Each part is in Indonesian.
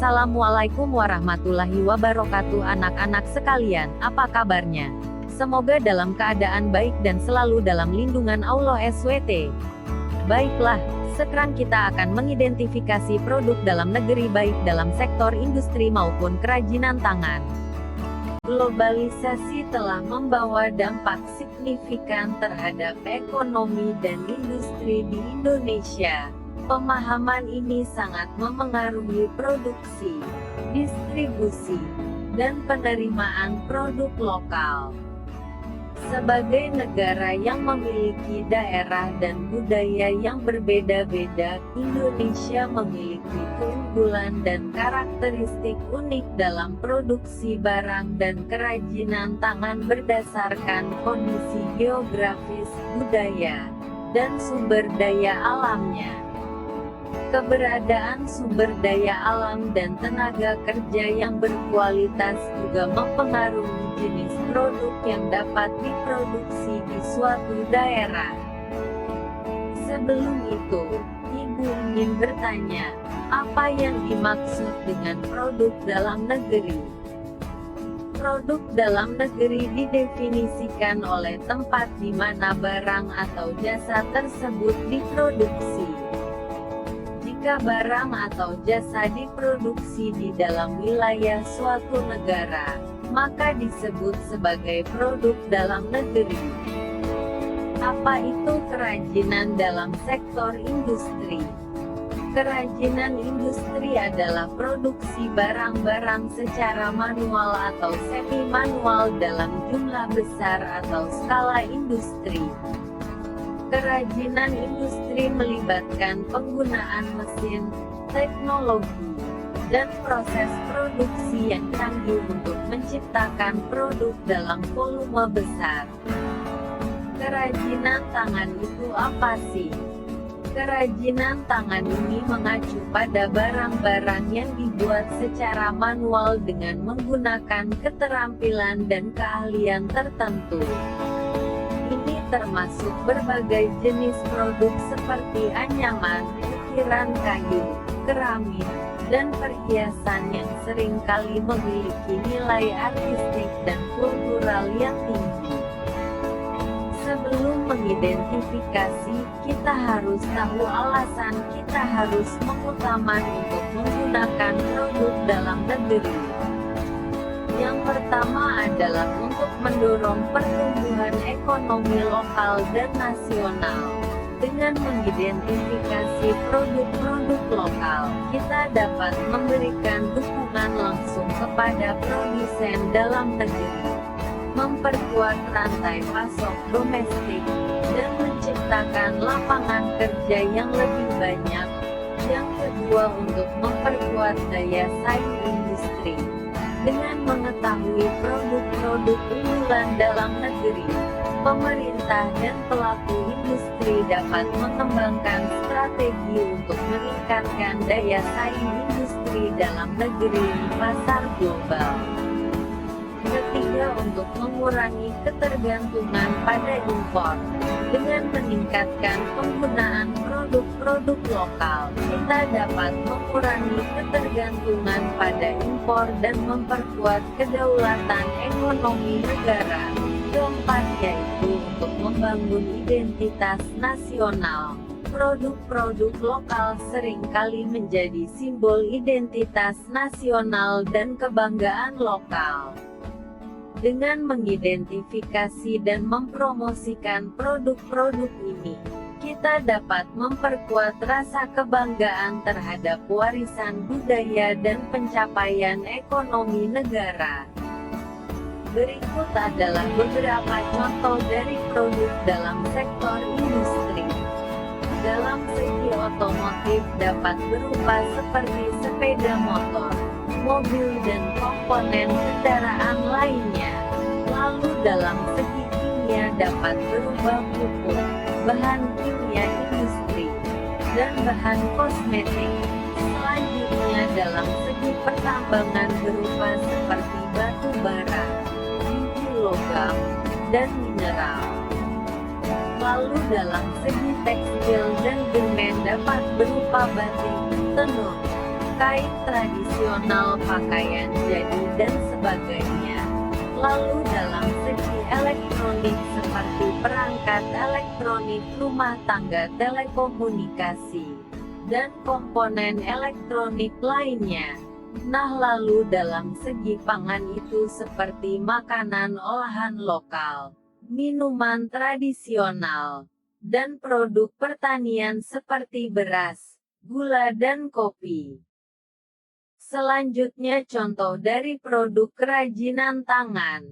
Assalamualaikum warahmatullahi wabarakatuh anak-anak sekalian, apa kabarnya? Semoga dalam keadaan baik dan selalu dalam lindungan Allah SWT. Baiklah, sekarang kita akan mengidentifikasi produk dalam negeri baik dalam sektor industri maupun kerajinan tangan. Globalisasi telah membawa dampak signifikan terhadap ekonomi dan industri di Indonesia. Pemahaman ini sangat memengaruhi produksi, distribusi, dan penerimaan produk lokal. Sebagai negara yang memiliki daerah dan budaya yang berbeda-beda, Indonesia memiliki keunggulan dan karakteristik unik dalam produksi barang dan kerajinan tangan berdasarkan kondisi geografis, budaya, dan sumber daya alamnya. Keberadaan sumber daya alam dan tenaga kerja yang berkualitas juga mempengaruhi jenis produk yang dapat diproduksi di suatu daerah. Sebelum itu, Ibu ingin bertanya, apa yang dimaksud dengan produk dalam negeri? Produk dalam negeri didefinisikan oleh tempat di mana barang atau jasa tersebut diproduksi. Jika barang atau jasa diproduksi di dalam wilayah suatu negara, maka disebut sebagai produk dalam negeri. Apa itu kerajinan dalam sektor industri? Kerajinan industri adalah produksi barang-barang secara manual atau semi-manual dalam jumlah besar atau skala industri. Kerajinan industri melibatkan penggunaan mesin, teknologi, dan proses produksi yang canggih untuk menciptakan produk dalam volume besar. Kerajinan tangan itu apa sih? Kerajinan tangan ini mengacu pada barang-barang yang dibuat secara manual dengan menggunakan keterampilan dan keahlian tertentu. Ini termasuk berbagai jenis produk seperti anyaman, ukiran kayu, keramik, dan perhiasan yang seringkali memiliki nilai artistik dan kultural yang tinggi. Sebelum mengidentifikasi, kita harus tahu alasan kita harus mengutamakan untuk menggunakan produk dalam negeri. Yang pertama adalah untuk mendorong pertumbuhan ekonomi lokal dan nasional. Dengan mengidentifikasi produk-produk lokal, kita dapat memberikan dukungan langsung kepada produsen dalam negeri, memperkuat rantai pasok domestik, dan menciptakan lapangan kerja yang lebih banyak. Yang kedua, untuk memperkuat daya saing industri. Dengan mengetahui produk-produk unggulan dalam negeri, pemerintah dan pelaku industri dapat mengembangkan strategi untuk meningkatkan daya saing industri dalam negeri di pasar global. Ketiga, untuk mengurangi ketergantungan pada impor. Dengan meningkatkan penggunaan produk-produk lokal, kita dapat mengurangi ketergantungan pada impor dan memperkuat kedaulatan ekonomi negara. Keempat, yaitu untuk membangun identitas nasional. Produk-produk lokal seringkali menjadi simbol identitas nasional dan kebanggaan lokal. Dengan mengidentifikasi dan mempromosikan produk-produk ini, kita dapat memperkuat rasa kebanggaan terhadap warisan budaya dan pencapaian ekonomi negara. Berikut adalah beberapa contoh dari produk dalam sektor industri. Dalam segi otomotif dapat berupa seperti sepeda motor, mobil dan komponen kendaraan lainnya. Lalu dalam segi kimia dapat berupa pupuk, bahan kimia industri, dan bahan kosmetik. Selanjutnya dalam segi pertambangan berupa seperti batu bara, biji logam, dan mineral. Lalu dalam segi tekstil dan garmen dapat berupa batik, tenun, kain tradisional, pakaian jadi, dan sebagainya. Lalu dalam segi elektronik seperti perangkat elektronik rumah tangga, telekomunikasi, dan komponen elektronik lainnya. Nah, lalu dalam segi pangan itu seperti makanan olahan lokal, minuman tradisional, dan produk pertanian seperti beras, gula dan kopi. Selanjutnya contoh dari produk kerajinan tangan.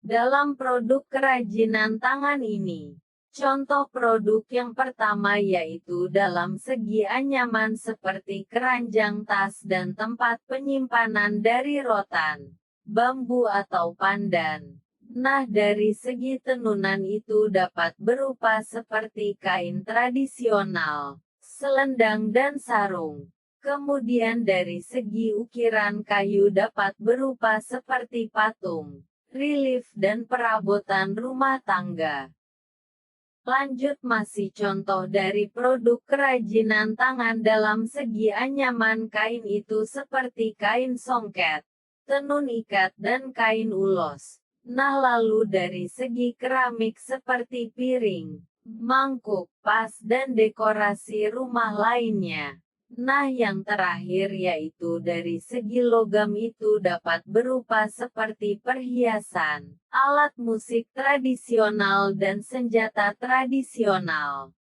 Dalam produk kerajinan tangan ini, contoh produk yang pertama yaitu dalam segi anyaman seperti keranjang tas dan tempat penyimpanan dari rotan, bambu atau pandan. Nah, dari segi tenunan itu dapat berupa seperti kain tradisional, selendang dan sarung. Kemudian dari segi ukiran kayu dapat berupa seperti patung, relief dan perabotan rumah tangga. Lanjut, masih contoh dari produk kerajinan tangan dalam segi anyaman kain itu seperti kain songket, tenun ikat dan kain ulos. Nah, lalu dari segi keramik seperti piring, mangkuk, vas dan dekorasi rumah lainnya. Nah, yang terakhir yaitu dari segi logam itu dapat berupa seperti perhiasan, alat musik tradisional dan senjata tradisional.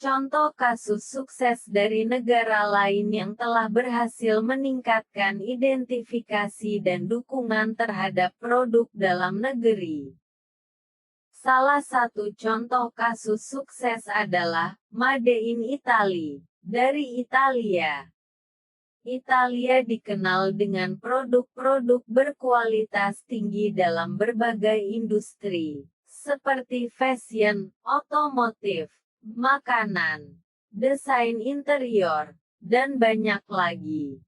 Contoh kasus sukses dari negara lain yang telah berhasil meningkatkan identifikasi dan dukungan terhadap produk dalam negeri. Salah satu contoh kasus sukses adalah Made in Italy. Dari Italia. Italia dikenal dengan produk-produk berkualitas tinggi dalam berbagai industri, seperti fashion, otomotif, makanan, desain interior, dan banyak lagi.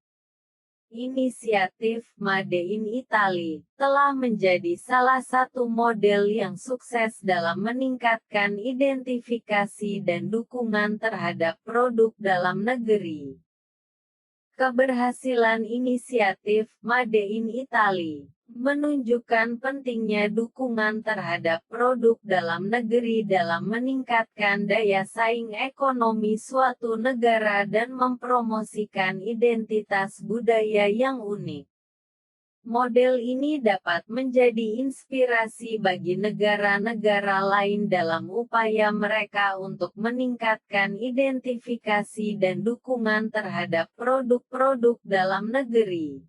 Inisiatif Made in Italy telah menjadi salah satu model yang sukses dalam meningkatkan identifikasi dan dukungan terhadap produk dalam negeri. Keberhasilan inisiatif Made in Italy menunjukkan pentingnya dukungan terhadap produk dalam negeri dalam meningkatkan daya saing ekonomi suatu negara dan mempromosikan identitas budaya yang unik. Model ini dapat menjadi inspirasi bagi negara-negara lain dalam upaya mereka untuk meningkatkan identifikasi dan dukungan terhadap produk-produk dalam negeri.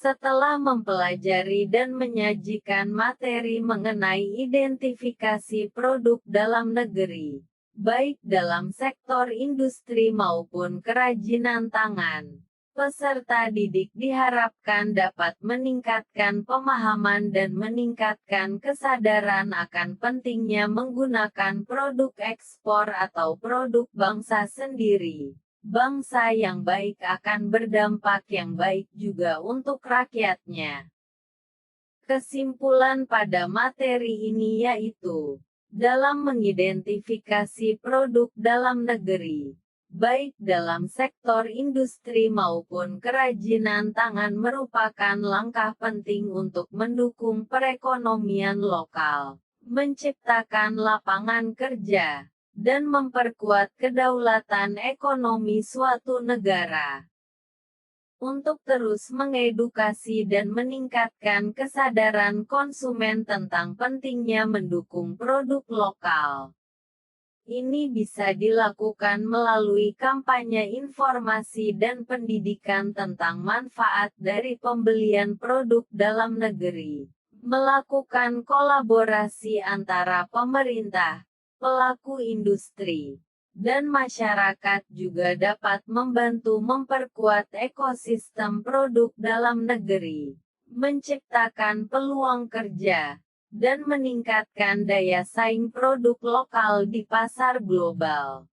Setelah mempelajari dan menyajikan materi mengenai identifikasi produk dalam negeri, baik dalam sektor industri maupun kerajinan tangan, peserta didik diharapkan dapat meningkatkan pemahaman dan meningkatkan kesadaran akan pentingnya menggunakan produk ekspor atau produk bangsa sendiri. Bangsa yang baik akan berdampak yang baik juga untuk rakyatnya. Kesimpulan pada materi ini yaitu, dalam mengidentifikasi produk dalam negeri, baik dalam sektor industri maupun kerajinan tangan merupakan langkah penting untuk mendukung perekonomian lokal, menciptakan lapangan kerja, dan memperkuat kedaulatan ekonomi suatu negara. Untuk terus mengedukasi dan meningkatkan kesadaran konsumen tentang pentingnya mendukung produk lokal. Ini bisa dilakukan melalui kampanye informasi dan pendidikan tentang manfaat dari pembelian produk dalam negeri, melakukan kolaborasi antara pemerintah, pelaku industri, dan masyarakat juga dapat membantu memperkuat ekosistem produk dalam negeri, menciptakan peluang kerja, dan meningkatkan daya saing produk lokal di pasar global.